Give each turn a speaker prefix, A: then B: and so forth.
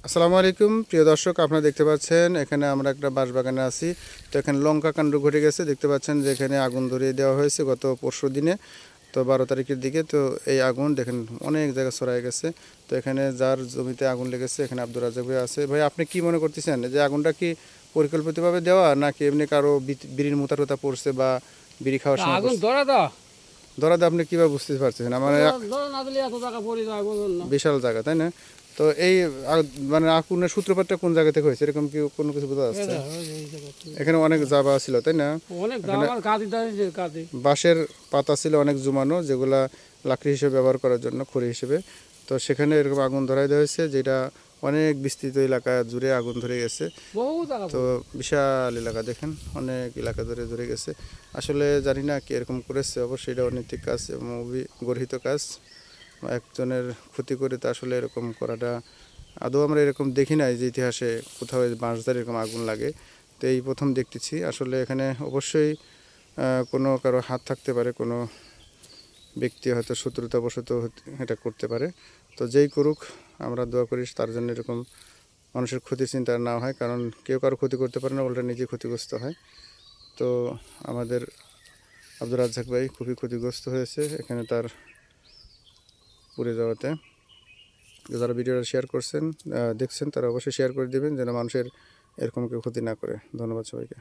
A: আসসালামু আলাইকুম প্রিয় দর্শক, আপনারা দেখতে পাচ্ছেন এখানে আমরা একটা বাঁশবাগানে আছি। তো এখানে লঙ্কা কাণ্ড ঘটে গেছে, দেখতে পাচ্ছেন যে এখানে আগুন ধরিয়ে দেওয়া হয়েছে গত পরশু দিনে, তো 12 তারিখের দিকে। তো এই আগুন দেখেন অনেক জায়গা ছড়ায় গেছে। তো এখানে যার জমিতে আগুন লেগেছে এখানে আব্দুর রাজ্জাক ভাই আছে। ভাই, আপনি কি মনে করতেছেন যে আগুনটা কি পরিকল্পিতভাবে দেওয়া, নাকি এমনি কারো বিড়ির মুতারুতা পড়ছে বা বিড়ি খাওয়ার সময়
B: আগুন
A: পড়ছে?
B: ধরা দাও
A: ধরাতে আপনি কিভাবে বুঝতে পারতেছেন? আমার
B: ধরা না দিলে এত টাকা পড়ে যায় বলুন না।
A: বিশাল জায়গা, তাই না? তো এই মানে আগুনের সূত্রপাতটা কোন জায়গা থেকে হয়েছে, এরকম কি কোনো কিছু বোঝা যাচ্ছে? এখানে অনেক জাবা ছিল, তাই না?
B: অনেক দাম আর কাঁদি দিয়েছে কাঁদি।
A: বাঁশের পাতা ছিল অনেক জমানো, যেগুলা লাকড়ি হিসেবে ব্যবহার করার জন্য, খড়ি হিসেবে। তো সেখানে এরকম আগুন ধরাই দেওয়া হয়েছে, যেটা অনেক বিস্তৃত এলাকা জুড়ে আগুন ধরে গেছে।
B: বহু টাকা
A: তো বিশাল এলাকা দেখেন, অনেক এলাকা ধরে ধরে গেছে। আসলে জানি না কি এরকম করেছে, অবশ্যই এটা অনৈতিক কাজ এবং গর্হিত কাজ। একজনের ক্ষতি করে তো আসলে এরকম করাটা আদৌ আমরা এরকম দেখি নাই যে ইতিহাসে কোথাও বাঁশঝাড়ে এরকম আগুন লাগে। তো এই প্রথম দেখতেছি। আসলে এখানে অবশ্যই কোনো কারো হাত থাকতে পারে, কোনো ব্যক্তি হয়তো শত্রুতাবশত এটা করতে পারে। তো যেই করুক, আমরা দোয়া করি তার জন্য এরকম মানুষের ক্ষতি চিন্তা না হয়, কারণ কেউ কারো ক্ষতি করতে পারে না, উল্টা নিজে ক্ষতিগ্রস্ত হয়। তো আমাদের আব্দুর রাজ্জাক ভাই খুবই ক্ষতিগ্রস্ত হয়েছে এখানে তার পুড়ে যাওয়াতে। যারা ভিডিওটা শেয়ার করছেন দেখছেন, তারা অবশ্যই শেয়ার করে দেবেন যেন মানুষের এরকম কেউ ক্ষতি না করে। ধন্যবাদ সবাইকে।